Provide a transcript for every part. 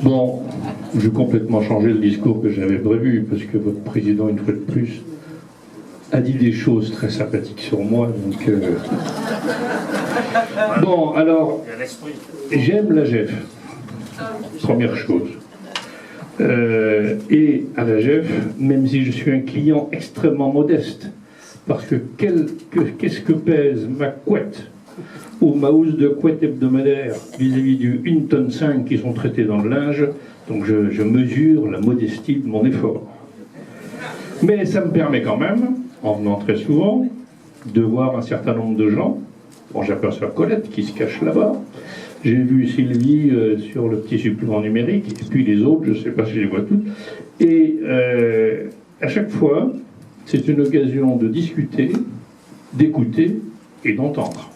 Bon, je vais complètement changer le discours que j'avais prévu, parce que votre président, une fois de plus, a dit des choses très sympathiques sur moi. Donc, Bon, alors, j'aime la GEF, première chose. Et à la GEF, même si je suis un client extrêmement modeste, parce que qu'est-ce que pèse ma couette ou ma housse de couette hebdomadaire vis-à-vis du 1,5 tonne qui sont traités dans le linge, donc je mesure la modestie de mon effort. Mais ça me permet quand même, en venant très souvent, de voir un certain nombre de gens. Bon, j'aperçois Colette qui se cache là-bas. J'ai vu Sylvie sur le petit supplément numérique, et puis les autres, je ne sais pas si je les vois toutes. Et à chaque fois, c'est une occasion de discuter, d'écouter et d'entendre.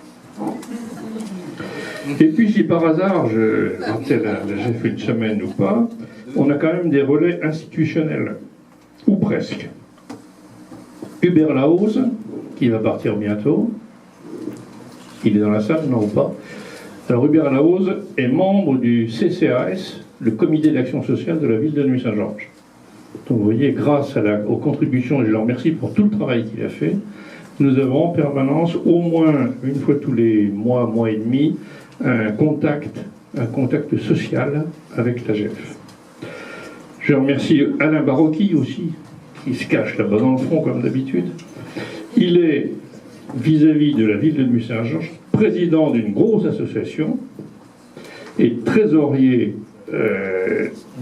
Et puis si par hasard, j'ai fait une semaine ou pas, on a quand même des relais institutionnels, ou presque. Hubert Lahoz, qui va partir bientôt, il est dans la salle, non ou pas? Alors Hubert Lahoz est membre du CCAS, le comité d'action sociale de la ville de Nuit-Saint-Georges. Donc vous voyez, grâce aux contributions, et je le remercie pour tout le travail qu'il a fait, nous avons en permanence, au moins une fois tous les mois, mois et demi, un contact social avec la GEF. Je remercie Alain Barocchi aussi, qui se cache là-bas dans le front comme d'habitude. Il est, vis-à-vis de la ville de Nuit-Saint-Georges, président d'une grosse association et trésorier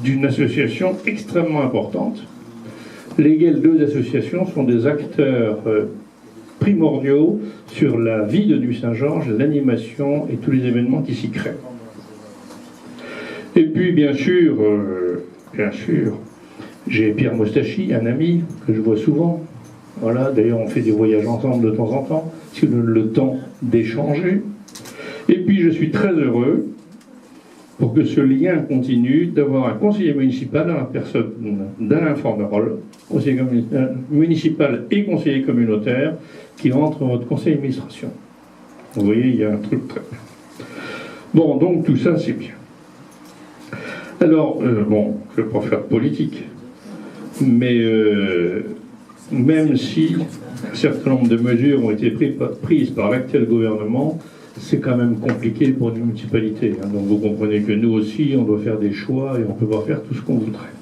d'une association extrêmement importante. Lesquelles deux associations sont des acteurs primordiaux sur la vie de Nuit-Saint-Georges, l'animation et tous les événements qui s'y créent. Et puis, bien sûr, j'ai Pierre Mostachi, un ami que je vois souvent. Voilà, d'ailleurs, on fait des voyages ensemble de temps en temps, si on a le temps d'échanger. Et puis, je suis très heureux, pour que ce lien continue, d'avoir un conseiller municipal dans la personne d'Alain Fornerol, conseiller municipal et conseiller communautaire, qui rentre dans votre conseil d'administration. Vous voyez, il y a un truc très bien. Bon, donc tout ça, c'est bien. Alors, bon, je ne vais pas faire de politique, mais même si un certain nombre de mesures ont été prises par l'actuel gouvernement, c'est quand même compliqué pour une municipalité. Hein. Donc vous comprenez que nous aussi, on doit faire des choix et on ne peut pas faire tout ce qu'on voudrait.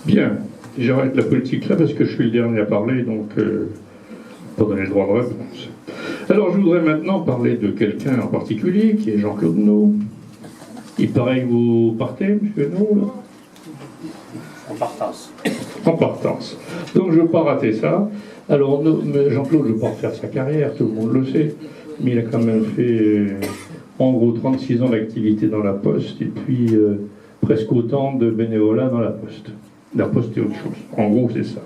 Bien, j'arrête la politique là parce que je suis le dernier à parler, donc pas donner le droit de réponse. Alors je voudrais maintenant parler de quelqu'un en particulier, qui est Jean-Claude No. Il paraît que vous partez, monsieur No, là ? En partance. En partance. Donc je ne veux pas rater ça. Alors Jean-Claude, je ne veux pas refaire sa carrière, tout le monde le sait, mais il a quand même fait en gros 36 ans d'activité dans la Poste et puis presque autant de bénévolat dans la Poste. La Poste est autre chose. En gros, c'est ça.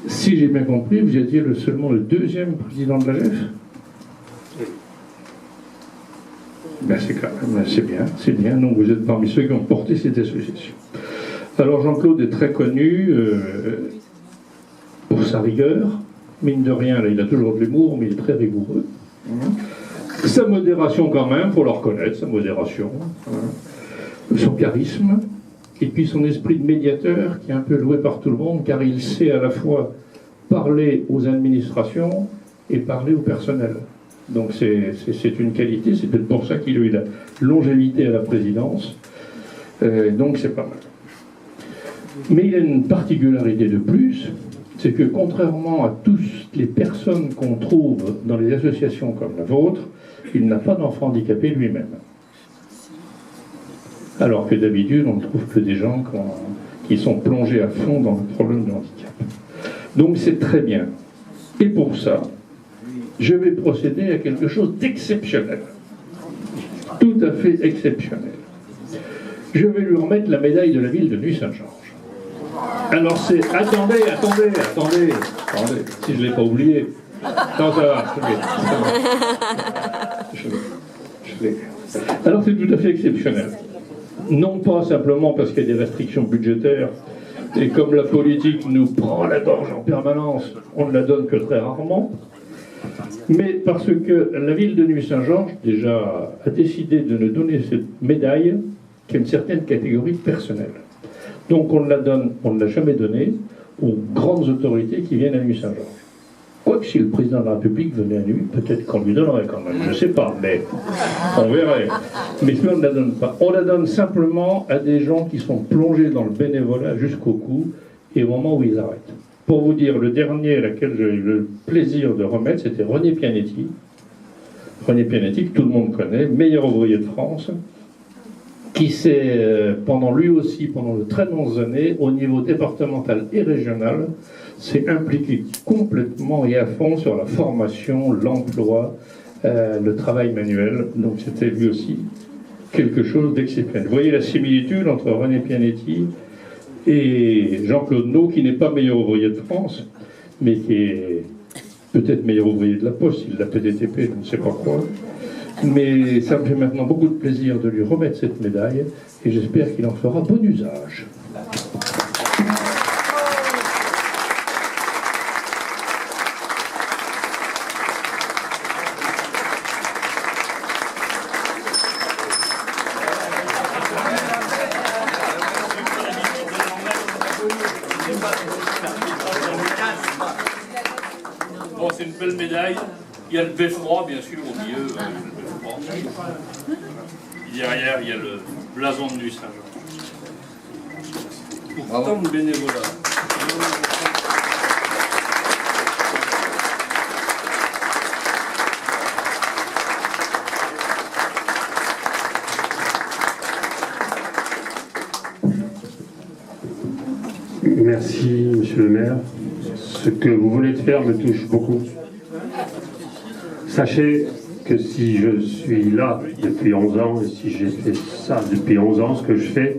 Si j'ai bien compris, vous étiez seulement le deuxième président de la GEF ? Ben c'est bien. Donc vous êtes parmi ceux qui ont porté cette association. Alors Jean-Claude est très connu pour sa rigueur. Mine de rien, là, il a toujours de l'humour, mais il est très rigoureux. Sa modération quand même, faut le reconnaître, sa modération. Son charisme, et puis son esprit de médiateur qui est un peu loué par tout le monde, car il sait à la fois parler aux administrations et parler au personnel. Donc c'est une qualité, c'est peut-être pour ça qu'il a eu la longévité à la présidence. Donc c'est pas mal. Mais il a une particularité de plus, c'est que contrairement à toutes les personnes qu'on trouve dans les associations comme la vôtre, il n'a pas d'enfant handicapé lui-même. Alors que d'habitude, on ne trouve que des gens qui sont plongés à fond dans le problème de handicap. Donc c'est très bien. Et pour ça, je vais procéder à quelque chose d'exceptionnel. Tout à fait exceptionnel. Je vais lui remettre la médaille de la ville de Nuit-Saint-Georges. Alors c'est... Attendez, si je ne l'ai pas oublié. Non, ça va, je l'ai. Alors c'est tout à fait exceptionnel. Non pas simplement parce qu'il y a des restrictions budgétaires, et comme la politique nous prend à la gorge en permanence, on ne la donne que très rarement, mais parce que la ville de Nuit-Saint-Georges, déjà, a décidé de nous donner cette médaille qui a une certaine catégorie personnelle. Donc on ne l'a jamais donné aux grandes autorités qui viennent à Nuit-Saint-Georges. Quoique si le président de la République venait à Nuit, peut-être qu'on lui donnerait quand même, je ne sais pas, mais on verrait. Mais on ne la donne pas. On la donne simplement à des gens qui sont plongés dans le bénévolat jusqu'au cou et au moment où ils arrêtent. Pour vous dire, le dernier à laquelle j'ai eu le plaisir de remettre, c'était René Pianetti. René Pianetti, que tout le monde connaît, meilleur ouvrier de France, qui s'est, pendant de très longues années, au niveau départemental et régional, s'est impliqué complètement et à fond sur la formation, l'emploi, le travail manuel. Donc c'était lui aussi quelque chose d'exceptionnel. Vous voyez la similitude entre René Pianetti et Jean-Claude Naud, qui n'est pas meilleur ouvrier de France, mais qui est peut-être meilleur ouvrier de la Poste, il l'a PDTP, je ne sais pas quoi. Mais ça me fait maintenant beaucoup de plaisir de lui remettre cette médaille, et j'espère qu'il en fera bon usage. Bon, c'est une belle médaille. Il y a le beffroi, bien sûr, au milieu. Le beffroi. Derrière, il y a le blason de Nuit-Saint-Georges. Pour tant de bénévolat. Merci, monsieur le maire. Ce que vous venez de faire me touche beaucoup. Sachez que si je suis là depuis 11 ans, et si j'ai fait ça depuis 11 ans, ce que je fais,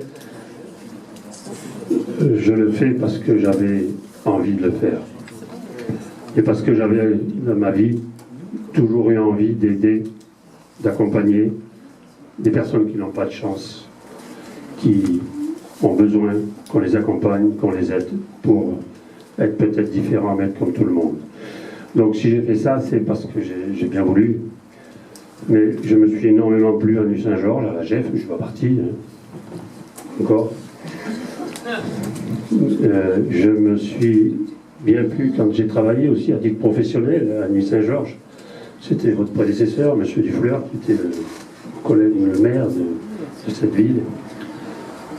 je le fais parce que j'avais envie de le faire. Et parce que j'avais, dans ma vie, toujours eu envie d'aider, d'accompagner des personnes qui n'ont pas de chance, qui ont besoin qu'on les accompagne, qu'on les aide pour être peut-être différents, mais être comme tout le monde. Donc si j'ai fait ça, c'est parce que j'ai bien voulu. Mais je me suis énormément plu à Nuit-Saint-Georges, à la GEF, je suis pas parti. Encore. Je me suis bien plu quand j'ai travaillé aussi à titre professionnel à Nuit-Saint-Georges. C'était votre prédécesseur, M. Dufleur, qui était le maire de cette ville.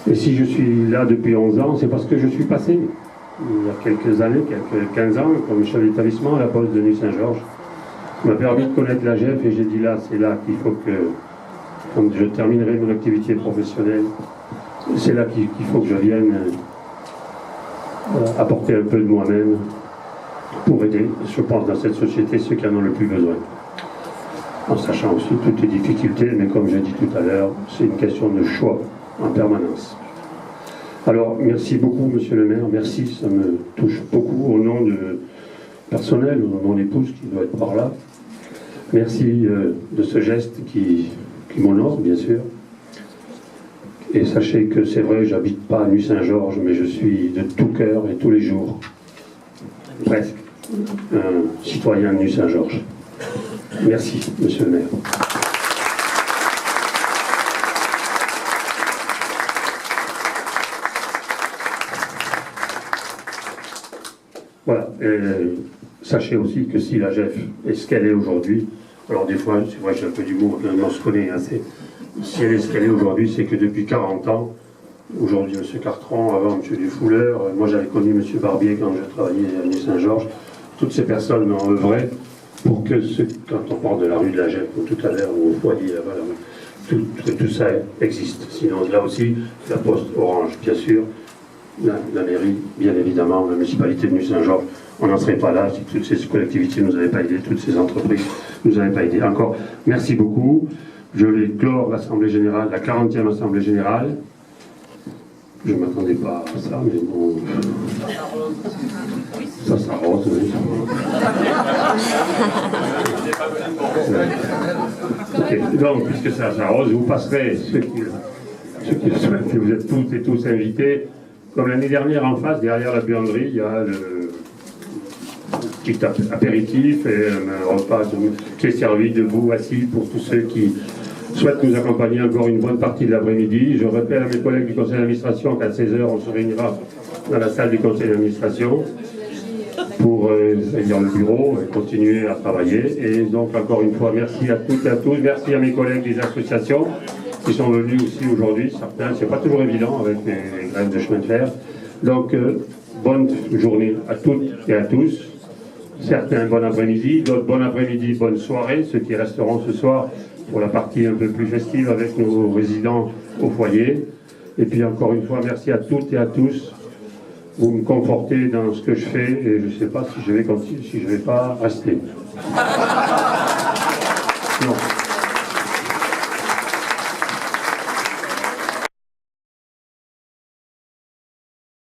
Et si je suis là depuis 11 ans, c'est parce que je suis passé, il y a quelques années, quelques 15 ans, comme chef d'établissement à la Poste de Nuit-Saint-Georges. Ça m'a permis de connaître la GEF et j'ai dit là, c'est là qu'il faut que, quand je terminerai mon activité professionnelle, c'est là qu'il faut que je vienne apporter un peu de moi-même pour aider, je pense, dans cette société, ceux qui en ont le plus besoin. En sachant aussi toutes les difficultés, mais comme j'ai dit tout à l'heure, c'est une question de choix en permanence. Alors, merci beaucoup, monsieur le maire, merci, ça me touche beaucoup au nom de personnel, au nom de mon épouse qui doit être par là. Merci de ce geste qui m'honore, bien sûr. Et sachez que c'est vrai, j'habite pas à Nuit-Saint-Georges, mais je suis de tout cœur et tous les jours, presque, un citoyen de Nuit-Saint-Georges. Merci, monsieur le maire. Voilà. Sachez aussi que si la GEF est ce qu'elle est aujourd'hui, alors des fois, c'est vrai, j'ai un peu d'humour, on se connaît assez. Si elle est ce qu'elle est aujourd'hui, c'est que depuis 40 ans, aujourd'hui M. Cartron, avant M. Dufouleur, moi j'avais connu M. Barbier quand je travaillais à Nuit-Saint-Georges, toutes ces personnes ont œuvré pour que, quand on parle de la rue de la GEF, tout à l'heure, ou au foyer là-bas, que tout ça existe. Sinon, là aussi, la Poste Orange, bien sûr, la mairie, bien évidemment, la municipalité de Nuit-Saint-Georges, on n'en serait pas là si toutes ces collectivités ne nous avaient pas aidés, toutes ces entreprises ne nous avaient pas aidés. Encore, merci beaucoup. Je vais clore l'Assemblée Générale, la 40e Assemblée Générale. Je ne m'attendais pas à ça, mais bon... Ça s'arrose, oui. Okay. Donc, puisque ça s'arrose, vous passerez, ceux qui le souhaitent, vous êtes toutes et tous invités. Comme l'année dernière, en face, derrière la buanderie, il y a le petit apéritif et un repas qui est servi debout, assis, pour tous ceux qui souhaite nous accompagner encore une bonne partie de l'après-midi. Je rappelle à mes collègues du conseil d'administration qu'à 16h, on se réunira dans la salle du conseil d'administration pour dans le bureau et continuer à travailler. Et donc, encore une fois, merci à toutes et à tous. Merci à mes collègues des associations qui sont venus aussi aujourd'hui. Certains, c'est pas toujours évident avec les grèves de chemin de fer. Donc, bonne journée à toutes et à tous. Certains, bon après-midi, d'autres, bon après-midi, bonne soirée, ceux qui resteront ce soir pour la partie un peu plus festive avec nos résidents au foyer. Et puis encore une fois, merci à toutes et à tous. Vous me confortez dans ce que je fais et je ne sais pas si je vais continuer, si je ne vais pas rester.